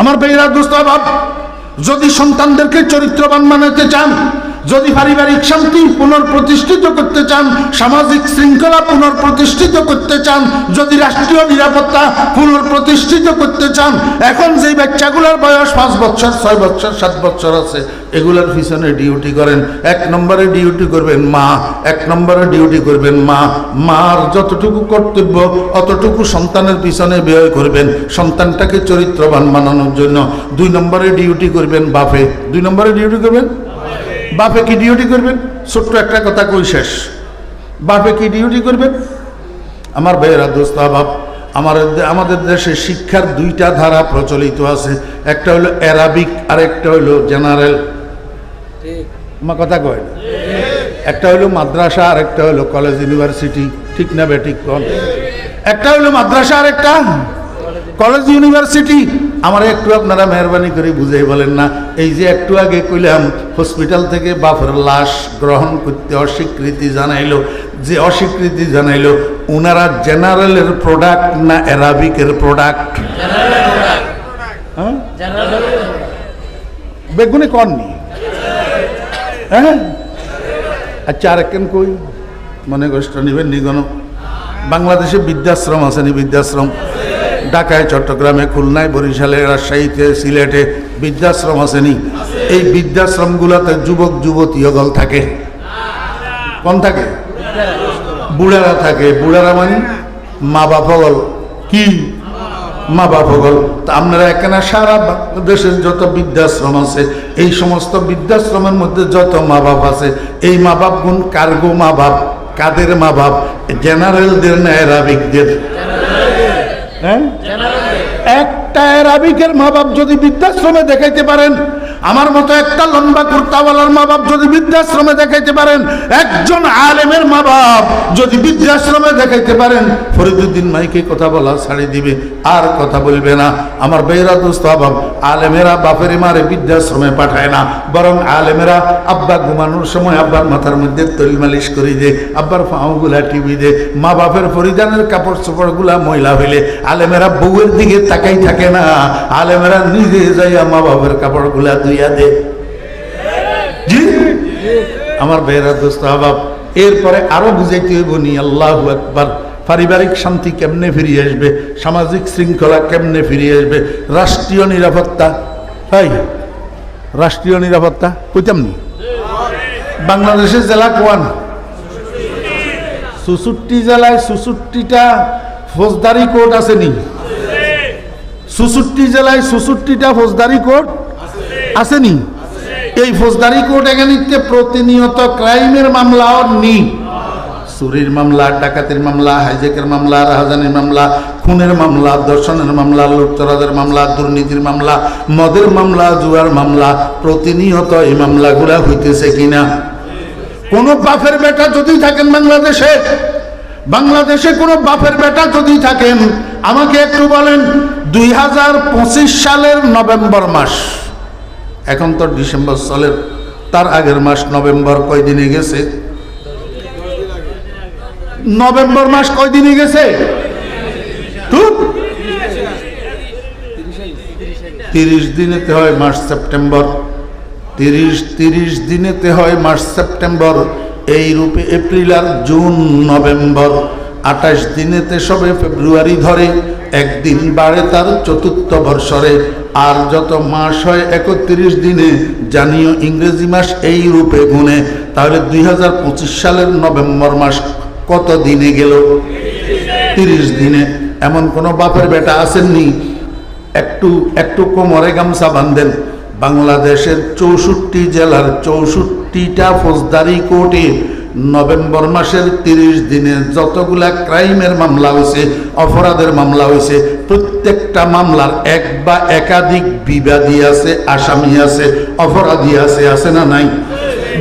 আমার ভাইরা দোস্ত বাপ, যদি সন্তানদেরকে চরিত্রবান বানাতে চান, যদি পারিবারিক শান্তি পুনঃপ্রতিষ্ঠিত করতে চান, সামাজিক শৃঙ্খলা পুনঃপ্রতিষ্ঠিত করতে চান, যদি রাষ্ট্রীয় নিরাপত্তা পুনঃপ্রতিষ্ঠিত করতে চান, এখন যেই বাচ্চাগুলোর বয়স 5 বছর 6 বছর 7 বছর আছে, এগুলোর পিছনে ডিউটি করেন। 1 নম্বরে ডিউটি করবেন মা, 1 নম্বরে ডিউটি করবেন মা। মার যতটুকু কর্তব্য অতটুকু সন্তানের পিছনে ব্যয় করবেন সন্তানটাকে চরিত্রবান বানানোর জন্য। 2 নম্বরে ডিউটি করবেন বাপে। 2 নম্বরে ডিউটি করবেন বাপে। কি ডিউটি করবেন? ছোট্ট একটা কথা কই শেষ। বাপে কি ডিউটি করবেন? আমার ভাইয়েরা দোস্ত বাপ, আমাদের দেশে শিক্ষার 2টা ধারা প্রচলিত আছে। একটা হলো অ্যারাবিক আর একটা হলো জেনারেল। আমার কথা কয় না? একটা হলো মাদ্রাসা আর একটা হলো কলেজ ইউনিভার্সিটি। ঠিক না বেঠিক কোন? একটা হলো মাদ্রাসা আর একটা কলেজ ইউনিভার্সিটি। আমার একটু আপনারা মেহরবানি করে বুঝাই বলেন না, এই যে একটু আগে কইলাম হসপিটাল থেকে বাপের লাশ গ্রহণ করতে অস্বীকৃতি জানাইলো, যে অস্বীকৃতি জানাইলো ওনারা জেনারেলের প্রোডাক্ট না অ্যারাবিকের প্রোডাক্ট? বেগুনি কননি? হ্যাঁ, আচ্ছা আরেকজন কই মনে কষ্ট নিবেন নিগণ? বাংলাদেশে বৃদ্ধাশ্রম আছে নি? বৃদ্ধাশ্রম ঢাকায়, চট্টগ্রামে, খুলনায়, বরিশালে, রাজশাহীতে, সিলেটে বৃদ্ধাশ্রম আসেনি? এই বৃদ্ধাশ্রমগুলোতে যুবক যুবতী দল থাকে। কোন থাকে? বুড়ারা থাকে। বুড়ারা মানে মা বাপ হগল। কি মা বাপ হগল? তা আপনারা এখানে সারা দেশের যত বৃদ্ধাশ্রম আছে, এই সমস্ত বৃদ্ধাশ্রমের মধ্যে যত মা বাপ আছে, এই মা বাপ গুণ কার্গো মা বাপ। কাদের মা বাপ? জেনারেলদের না অ্যারাবিকদের? হ্যাঁ, একটা অ্যারাবিকের মা বাপ যদি বৃদ্ধাশ্রমে দেখাইতে পারেন, আমার মতো একটা লম্বা কুর্তাওয়ালার মা বাপ যদি বৃদ্ধাশ্রমে দেখাইতে পারেন, একজন আলেমের মা বাপ যদি বৃদ্ধাশ্রমে দেখাইতে পারেন, ফরিদুদ্দিন মাইকে কথা বলা ছাড়ি দিবে, আর কথা বলবে না। আমার বেহরা দোস্ত বাপ, আলেমেরা বাপের মারে বৃদ্ধাশ্রমে পাঠায় না, বরং আলেমেরা আব্বা ঘুমানোর সময় আব্বার মাথার মধ্যে তৈল মালিশ করে দে, আব্বার পাওগুলা টিভি দে, মা বাপের পরিধানের কাপড় চোপড়গুলা ময়লা হইলে আলেমেরা বউয়ের দিকে তাকাই থাকে না, আলেমেরা নিজে যাইয়া মা বাপের কাপড়গুলা ধুইয়া দে। জি আমার বেহরা দোস্ত বাপ, এরপরে আরো বুঝাইতে হইব নি। আল্লাহু আকবার। পারিবারিক শান্তি কেমনে ফিরিয়ে আসবে? সামাজিক শৃঙ্খলা কেমনে ফিরিয়ে আসবে? রাষ্ট্রীয় নিরাপত্তা। তাই রাষ্ট্রীয় নিরাপত্তা কইতাম নি? বাংলাদেশের জেলা কোয়ান? 64 জেলায় 64টা ফৌজদারি কোর্ট আছে নি? 64 জেলায় 64টা ফৌজদারি কোর্ট আসেনি? এই ফৌজদারি কোর্ট এখানে প্রতিনিয়ত ক্রাইমের মামলাও নি। চুরির মামলা, ডাকাতির মামলা, হাইজ্যাকের মামলা, রাহাজানির মামলা, খুনের মামলা, ধর্ষণের মামলা, লুটতরাজের মামলা, দুর্নীতির মামলা, মদের মামলা, জুয়ার মামলা, প্রতিনিয়ত এই মামলাগুলা হইতেছে কিনা? কোন বাপের বেটা যদি থাকেন বাংলাদেশে কোন বাপের বেটা যদি থাকেন, আমাকে একটু বলেন 2025 সালের নভেম্বর মাস, এখন তো ডিসেম্বর সালের, তার আগের মাস নভেম্বর কয়দিনে গেছে? নভেম্বর মাস কয়দিনে গেছে? 30 দিনেতে হয় মার্চ সেপ্টেম্বর, 30 দিনেতে হয় মার্চ সেপ্টেম্বর, এই রূপে এপ্রিল আর জুন নভেম্বর, 28 দিনেতে সবে ফেব্রুয়ারি ধরে, একদিন বাড়ে তার চতুর্থ বর্ষরে, আর যত মাস হয় 31 দিনে, জানিও ইংরেজি মাস এই রূপে গুনে। তাহলে 2025 সালের নভেম্বর মাস কত দিনে গেল? 30 দিনে। এমন কোন বাপের বেটা আসেননি? একটু কোমরে গামছা বাঁধেন। বাংলাদেশের 64 জেলার 64টা ফৌজদারি কোর্টে নভেম্বর মাসের 30 দিনে যতগুলা ক্রাইমের মামলা হয়েছে, অপরাধের মামলা হয়েছে, প্রত্যেকটা মামলার এক বা একাধিক বিবাদী আছে, আসামি আছে, অপরাধী আছে, আছে না নাই?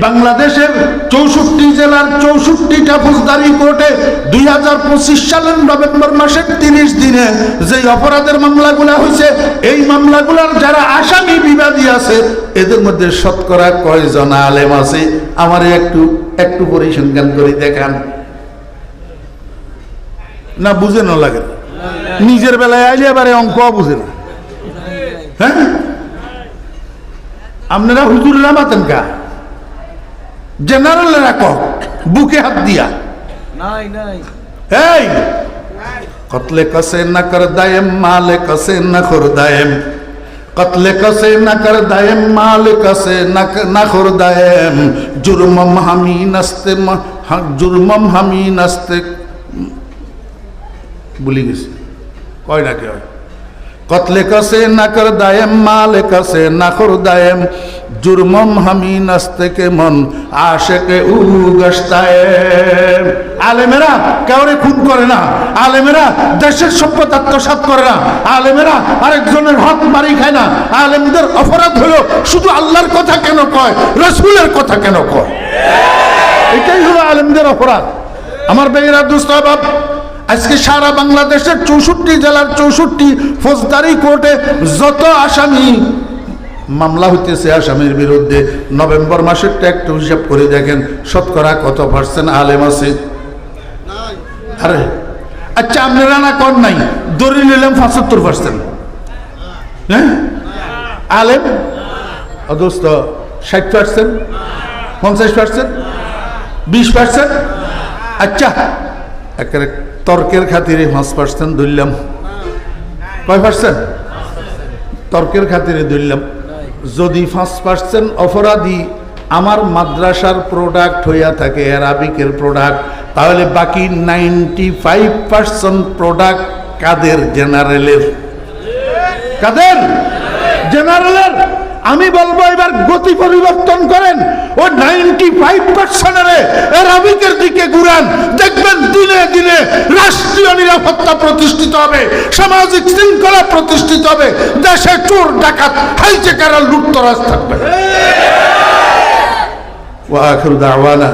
বাংলাদেশের 64 জেলার 64টা ফৌজদারি কোর্টে 2025 সালের নভেম্বর মাসের 30 দিনে যে অপরাধের মামলাগুলা হয়েছে, এই মামলাগুলার যারা আসামি বিবাদী আছে, এদের মধ্যে শতকরা কয়জন আলেম আছে? আমার একটু পরিসংখ্যান করে দেখান না। বুঝে না লাগে, নিজের বেলায় আইলে এবারে অঙ্ক বুঝে না। হ্যাঁ, আপনারা হুজুরেরা মাতেন কা? জেনারেলেরা কক বুকে হাত দিয়া নাই নাই এই কতলে কসে না কর দায়েম মালে কসে না খর দায়েম, কতলে কসে না কর দায়েম মালে কসে না খর দায়েম, জুরমম হামি নাস্তে জুরমম হামি নাস্তে ভুলি গেছি কয় না কে হয় কতলে কসে না কর দায়েম মালে কসে না খর দায়েম, জুরমম হামি নাস্তে কে মন আশেকে উ গস্তায়েম। আলেমেরা কাউরে খুন করে না, আলেমেরা দেশের সম্পদ আত্মসাৎ করে না, আলেমেরা আরেকজনের হক মারি খায় না। আলেমদের অপরাধ হলো শুধু আল্লাহর কথা কেন কয়, রসুলের কথা কেন কয়, এটাই হলো আলেমদের অপরাধ। আমার বেগেরা দুস্থ বাপ, আজকে সারা বাংলাদেশের 64 জেলার 64 ফৌজদারি কোর্টে যত আসামি মামলা হইতেছে আসামির বিরুদ্ধে, নভেম্বর মাসেরটা একটু হিসাব করে দেখেন শতকরা কত পার্সেন্ট আলেম আছে? আরে আচ্ছা, আপনারা না কর নাই, ধরে নিলাম 75%, হ্যাঁ আলেম অদোস্ত 60%, 50%, 20%। আচ্ছা একেবারে তর্কের খাতিরে 5% ধরলাম, কয় পার্সেন্ট? তর্কের খাতিরে ধরলাম। যদি 5% অপরাধী আমার মাদ্রাসার প্রোডাক্ট হইয়া থাকে, অ্যারাবিকের প্রোডাক্ট, তাহলে বাকি 95% প্রোডাক্ট কাদের? জেনারেলের। কাদের? জেনারেলের। আমি বলবো এবার গতি পরিবর্তন করেন, ও 95% অ্যারাবিকের দিকে ঘুরান, দেখবেন দিনে দিনে রাষ্ট্রীয় নিরাপত্তা প্রতিষ্ঠিত হবে, সামাজিক শৃঙ্খলা প্রতিষ্ঠিত হবে, দেশে চোর ডাকাত হাইজেকার লুটতরাজ থাকবে। ওয়া আখিরু দাওয়ানা